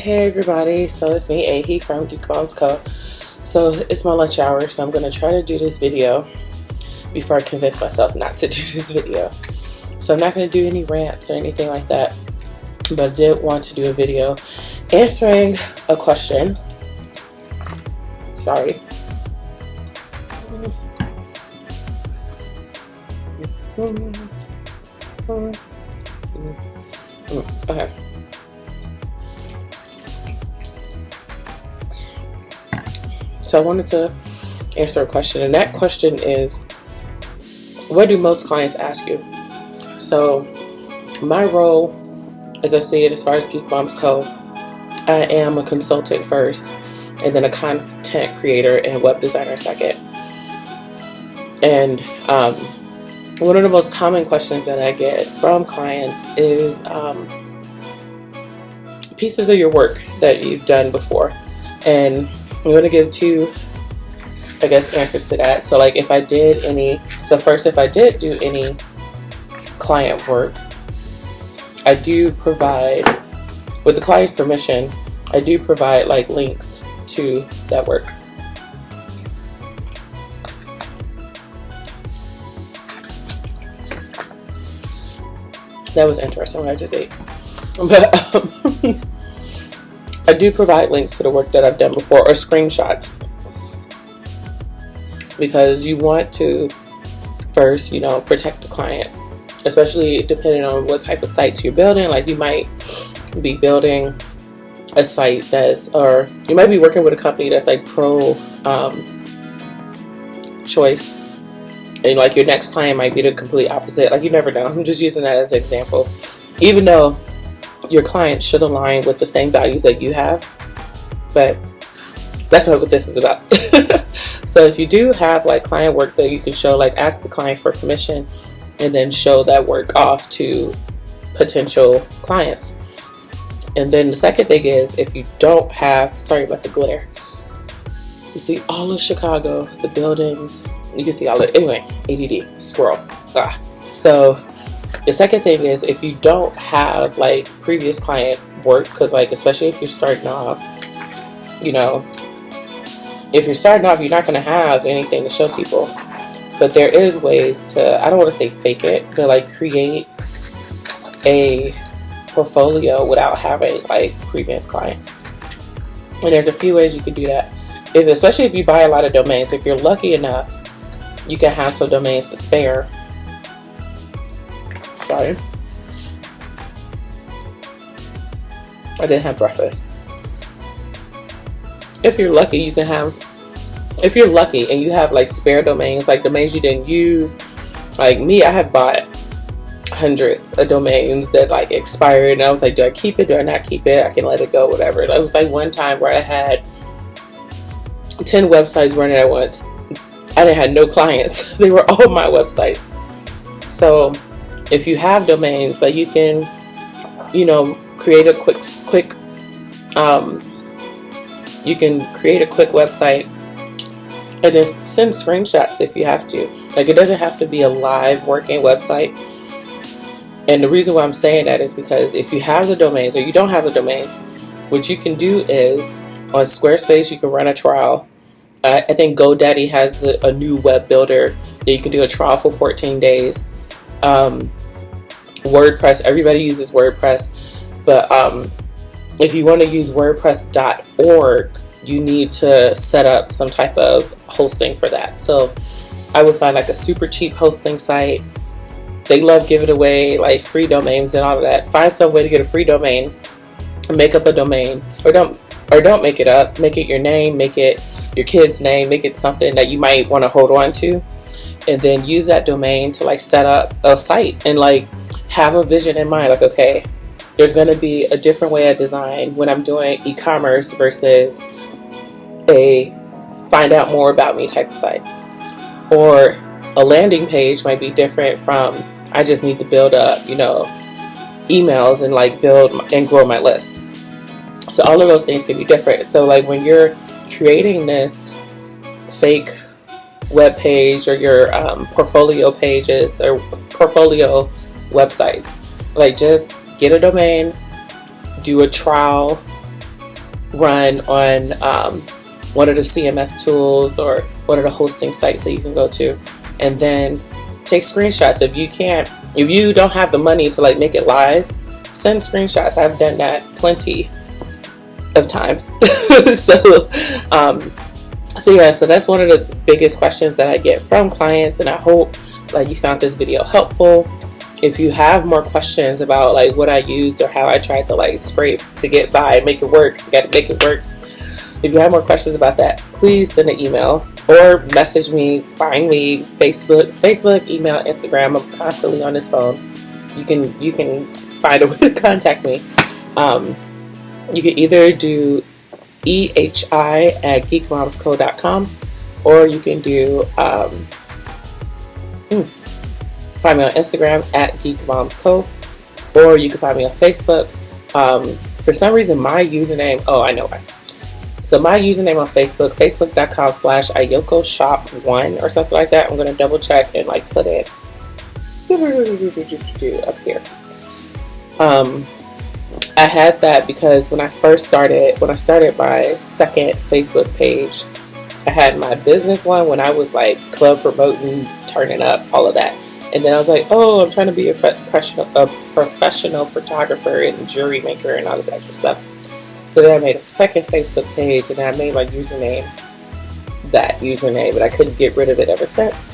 Hey everybody, so it's me, Ahi from GeekMomsCo. So it's my lunch hour, so I'm going to try to do this video before I convince myself not to do this video. So I'm not going to do any rants or anything like that, but I did want to do a video answering a question. Sorry. Okay. So I wanted to answer a question, and that question is, what do most clients ask you? So my role, as I see it, as far as GeekMomsCo, I am a consultant first, and then a content creator and web designer second. And one of the most common questions that I get from clients is pieces of your work that you've done before. And I'm going to give two, answers to that. So like if I did do any client work, I do provide, with the client's permission, I do provide like links to that work. That was interesting what I just ate. But I do provide links to the work that I've done before, or screenshots, because you want to first, protect the client, especially depending on what type of sites you're building. Like you might be building a site or you might be working with a company that's like pro choice, and like your next client might be the complete opposite. Like you never know. I'm just using that as an example, even though your client should align with the same values that you have, but that's not what this is about. So if you do have like client work that you can show, like ask the client for permission and then show that work off to potential clients. And then the second thing is, if you don't have, sorry about the glare, you see all of Chicago, the buildings, you can see all of it. Anyway, ADD, squirrel. So the second thing is, if you don't have like previous client work, because like especially if you're starting off, if you're starting off, you're not going to have anything to show people. But there is ways to, I don't want to say fake it, but like create a portfolio without having like previous clients. And there's a few ways you could do that. Especially if you buy a lot of domains. If you're lucky enough, you can have some domains to spare. Sorry. I didn't have breakfast. If you're lucky, if you're lucky and you have like spare domains, like domains you didn't use, like me, I have bought hundreds of domains that like expired, and I was like, do I keep it? Do I not keep it? I can let it go, whatever. It was like one time where I had 10 websites running at once. I didn't have no clients. They were all my websites. So if you have domains, like you can, create a quick you can create a quick website and just send screenshots if you have to. Like it doesn't have to be a live working website. And the reason why I'm saying that is because if you have the domains or you don't have the domains, what you can do is on Squarespace, you can run a trial. I think GoDaddy has a new web builder that you can do a trial for 14 days. WordPress, everybody uses WordPress, but if you want to use WordPress.org, you need to set up some type of hosting for that. So I would find like a super cheap hosting site. They love giving away like free domains and all of that. Find some way to get a free domain, make up a domain, or don't make it up. Make it your name, make it your kid's name, make it something that you might want to hold on to, and then use that domain to like set up a site and like have a vision in mind. Like, okay, there's going to be a different way I design when I'm doing e-commerce versus a find out more about me type of site. Or a landing page might be different from I just need to build up, emails and like build and grow my list. So all of those things can be different. So like when you're creating this fake web page or your portfolio pages or portfolio websites, like just get a domain, do a trial, run on one of the CMS tools or one of the hosting sites that you can go to, and then take screenshots. If you don't have the money to like make it live, send screenshots. I've done that plenty of times. So that's one of the biggest questions that I get from clients, and I hope like you found this video helpful. If you have more questions about like what I used or how I tried to like scrape to get by, make it work, you gotta make it work. If you have more questions about that, please send an email or message me, find me, Facebook, email, Instagram. I'm constantly on this phone. You can find a way to contact me. You can either do ehi@geekmomsco.com, or you can do find me on Instagram @GeekMomsCo, or you can find me on Facebook. For some reason, my username, I know why. So my username on Facebook, facebook.com/AyokoShop1 or something like that. I'm going to double check and like put it up here. I had that because when I started my second Facebook page, I had my business one when I was like club promoting, turning up, all of that. And then I was like, I'm trying to be a professional photographer and jewelry maker and all this extra stuff. So then I made a second Facebook page, and I made my username that username, but I couldn't get rid of it ever since.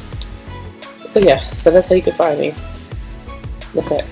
So yeah, so that's how you can find me. That's it.